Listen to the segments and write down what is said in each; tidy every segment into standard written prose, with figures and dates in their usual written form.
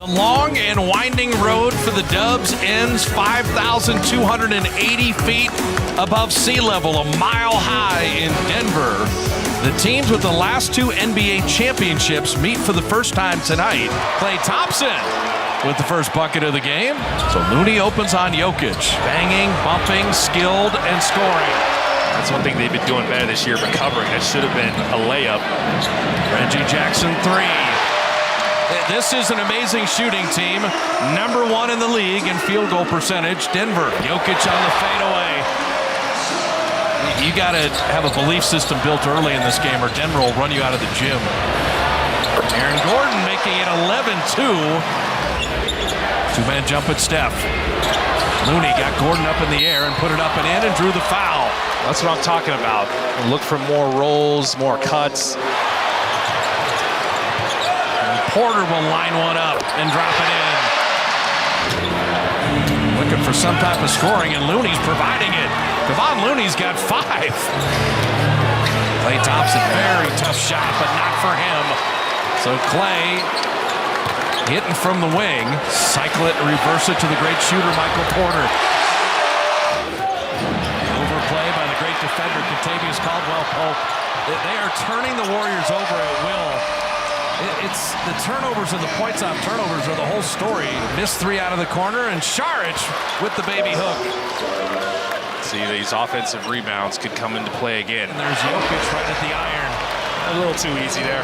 The long and winding road for the Dubs ends 5,280 feet above sea level, a mile high in Denver. The teams with the last two NBA championships meet for the first time tonight. Klay Thompson with the first bucket of the game. So Looney opens on Jokic. Banging, bumping, skilled, and scoring. That's one thing they've been doing better this year, recovering. That should have been a layup. Reggie Jackson, three. This is an amazing shooting team. Number one in the league in field goal percentage. Denver. Jokic on the fadeaway. You got to have a belief system built early in this game or Denver will run you out of the gym. Aaron Gordon making it 11-2. Two-man jump at Steph. Looney got Gordon up in the air and put it up and in and drew the foul. That's what I'm talking about. Look for more rolls, more cuts. Porter will line one up and drop it in. Looking for some type of scoring, and Looney's providing it. Kevon Looney's got five. Klay Thompson, very tough shot, but not for him. So Klay hitting from the wing. Cycle it and reverse it to the great shooter, Michael Porter. Overplay by the great defender, Kentavious Caldwell-Pope. They are turning the Warriors over at will. It's the turnovers and the points off turnovers are the whole story. Missed three out of the corner, and Saric with the baby hook. See, these offensive rebounds could come into play again. And there's Jokic right at the iron. A little too easy there.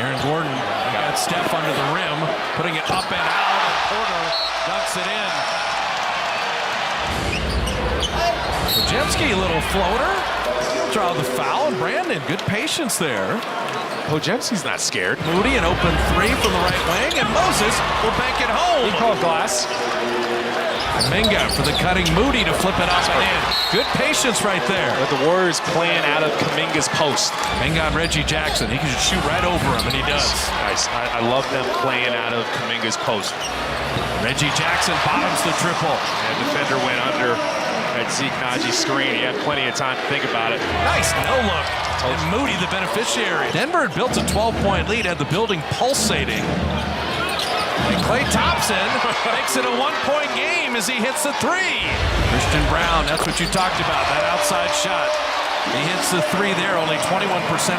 Aaron Gordon got Steph under the rim, putting it up and out, and Porter ducks it in. Podziemski, little floater. Draw the foul, and Brandon, good patience there. Podziemski's not scared. Moody, an open three from the right wing, and Moses will bank it home. He called glass. Minga for the cutting Moody to flip it up and in. Good patience right there. But the Warriors playing out of Kuminga's post. Minga on Reggie Jackson. He can just shoot right over him, and he does. Nice. I love them playing out of Kuminga's post. Reggie Jackson bottoms the triple. And defender went under at Zeke Naji's screen. He had plenty of time to think about it. Nice no look. And Moody the beneficiary. Denver had built a 12-point lead, had the building pulsating. And Klay Thompson makes it a one-point game as he hits the three. Christian Brown, that's what you talked about, that outside shot. He hits the three there, only 21%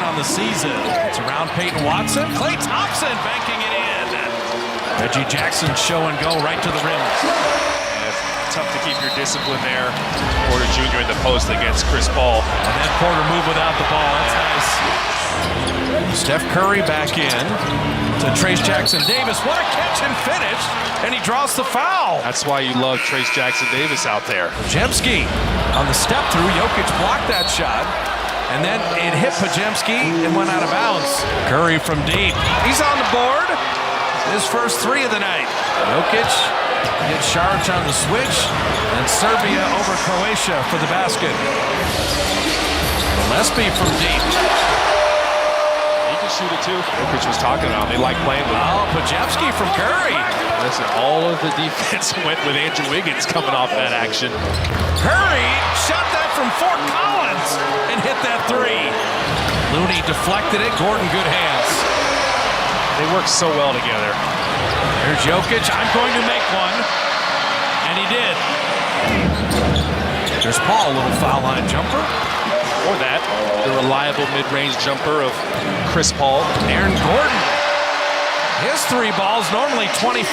on the season. It's around Peyton Watson. Klay Thompson banking it in. Reggie Jackson show and go right to the rim. Tough to keep your discipline there. Porter Jr. in the post against Chris Paul. And then Porter moved without the ball. That's nice. Steph Curry back in to Trace Jackson-Davis. What a catch and finish. And he draws the foul. That's why you love Trace Jackson-Davis out there. Podziemski on the step through. Jokic blocked that shot. And then it hit Podziemski and went out of bounds. Curry from deep. He's on the board. His first three of the night. Jokic hits Saric on the switch, and Serbia over Croatia for the basket. Gillespie from deep. He can shoot it too. Jokic was talking about. They like playing with him. Oh, Podziemski from Curry. Listen, all of the defense went with Andrew Wiggins coming off that action. Curry shot that from Fort Collins and hit that three. Looney deflected it. Gordon, good hands. They work so well together. Here's Jokic, I'm going to make one. And he did. There's Paul, a little foul line jumper. Or that, the reliable mid-range jumper of Chris Paul. Aaron Gordon. His three balls, normally 25%,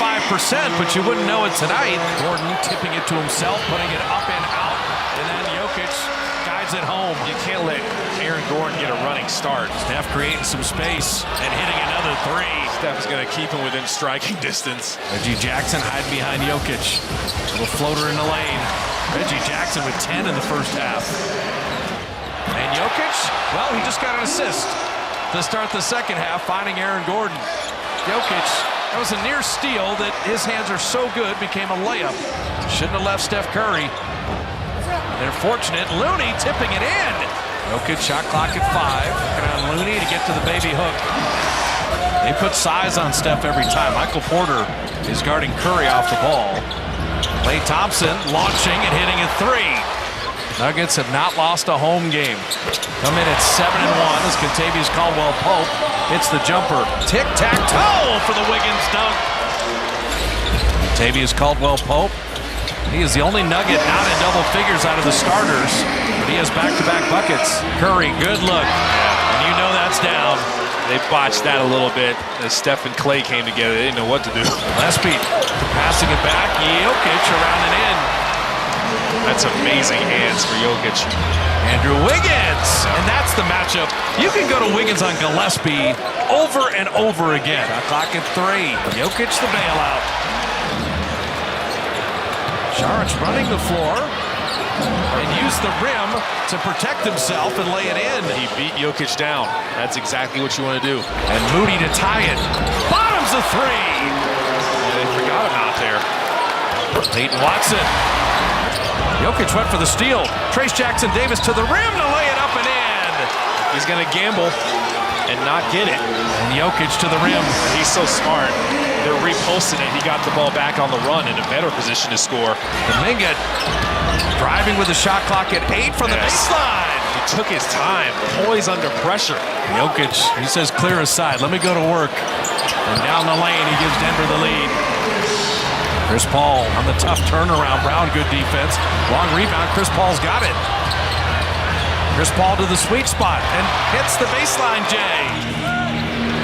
but you wouldn't know it tonight. Gordon tipping it to himself, putting it up and out. And then Jokic guides it home. You can't let Aaron Gordon get a running start. Steph creating some space and hitting another three. Steph's going to keep him within striking distance. Reggie Jackson hiding behind Jokic. Little floater in the lane. Reggie Jackson with 10 in the first half. And Jokic, well, he just got an assist to start the second half, finding Aaron Gordon. Jokic, that was a near steal that his hands are so good, became a layup. Shouldn't have left Steph Curry. They're fortunate. Looney tipping it in. Jokic shot clock at 5. Looking on Looney to get to the baby hook. They put size on Steph every time. Michael Porter is guarding Curry off the ball. Klay Thompson launching and hitting a three. Nuggets have not lost a home game. Come in at 7-1 as Kentavious Caldwell-Pope hits the jumper. Tic-tac-toe for the Wiggins dunk. Kentavious Caldwell-Pope. He is the only Nugget not in double figures out of the starters, but he has back-to-back buckets. Curry, good look. And you know that's down. They botched that a little bit as Steph and Clay came together. They didn't know what to do. Gillespie passing it back. Jokic around and in. That's amazing hands for Jokic. Andrew Wiggins. And that's the matchup. You can go to Wiggins on Gillespie over and over again. Shot clock at 3. Jokic the bailout. Sharic's running the floor and used the rim to protect himself and lay it in. He beat Jokic down. That's exactly what you want to do. And Moody to tie it. Bottoms a 3. They forgot him out there. Peyton Watson. Jokic went for the steal. Trace Jackson Davis to the rim to lay it up and in. He's going to gamble and not get it. And Jokic to the rim. He's so smart. They're repulsing it. He got the ball back on the run in a better position to score. Kuminga driving with the shot clock at 8 from the baseline. He took his time, poised under pressure. Jokic, he says clear aside. Let me go to work. And down the lane, he gives Denver the lead. Chris Paul on the tough turnaround. Brown, good defense. Long rebound. Chris Paul's got it. Chris Paul to the sweet spot and hits the baseline, Jay.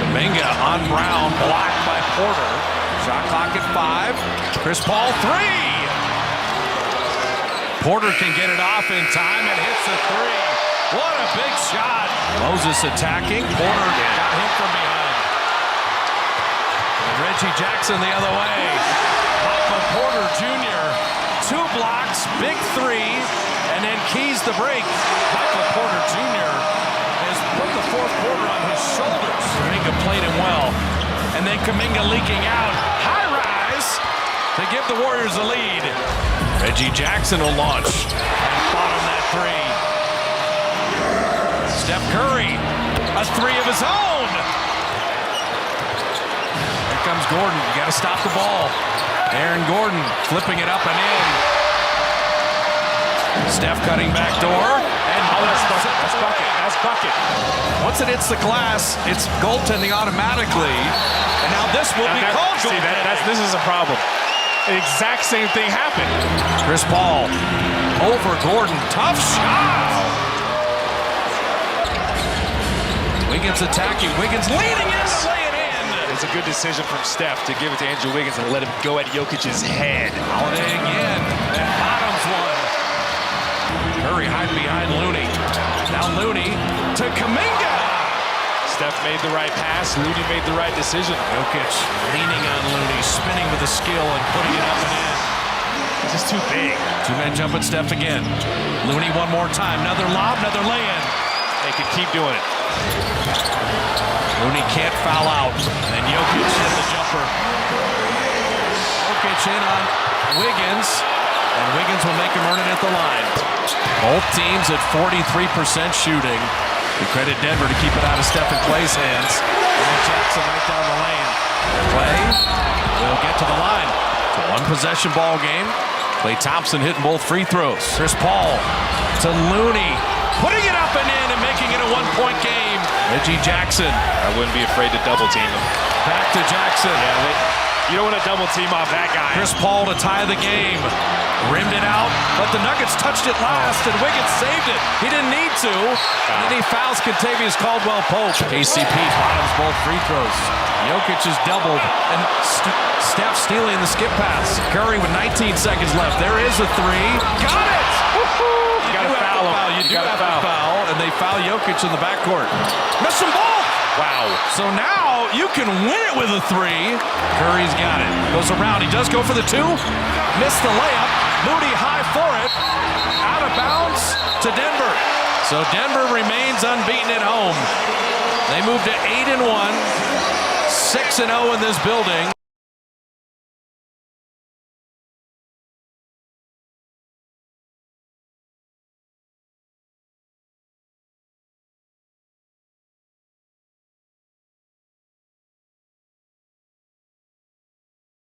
Kuminga on Brown, blocked by Porter. Shot clock at 5. Chris Paul 3. Porter can get it off in time and hits the 3. What a big shot. Moses attacking. Porter got him from behind. And Reggie Jackson the other way. Papa Porter Jr. 2 blocks, big 3, and then keys the break. Papa Porter Jr. has put the fourth quarter on his shoulders. Kuminga played him well. And then Kuminga leaking out. High rise to give the Warriors a lead. Reggie Jackson will launch and bottom that 3. Steph Curry, a 3 of his own. Here comes Gordon. You got to stop the ball. Aaron Gordon flipping it up and in. Steph cutting back door. And That's bucket. That's bucket. Once it hits the glass, it's goaltending automatically. And now this will be called goaltending. This is a problem. The exact same thing happened. Chris Paul over Gordon. Tough shot. Wiggins attacking. Wiggins leading in to lay it in. It's a good decision from Steph to give it to Andrew Wiggins and let him go at Jokic's head. Holiday again. And bottoms one. Curry hide behind Looney. Now Looney to Kuminga. Steph made the right pass. Looney made the right decision. Jokic leaning on Looney, spinning with the skill and putting it up and in. This is too big. 2-man jump at Steph again. Looney one more time. Another lob, another lay-in. They can keep doing it. Looney can't foul out. And Jokic hit the jumper. Jokic in on Wiggins. And Wiggins will make him earn it at the line. Both teams at 43% shooting. We credit Denver to keep it out of Steph and Clay's hands. And then Jackson right down the lane. Clay will get to the line. It's a one-possession ball game. Klay Thompson hitting both free throws. Chris Paul to Looney. Putting it up and in and making it a one-point game. Reggie Jackson. I wouldn't be afraid to double team him. Back to Jackson. You don't want to double team off that guy. Chris Paul to tie the game. Rimmed it out, but the Nuggets touched it last, and Wiggins saved it. He didn't need to. And then he fouls Kentavious Caldwell-Pope. KCP bottoms both free throws. Jokic is doubled, and Steph stealing the skip pass. Curry with 19 seconds left. There is a 3. Got it! You got to foul him. You do have to foul, and they foul Jokic in the backcourt. Miss them both! Wow. So now you can win it with a 3. Curry's got it. Goes around. He does go for the 2. Missed the layup. Moody high for it. Out of bounds to Denver. So Denver remains unbeaten at home. They moved to 8-1, 6-0 in this building.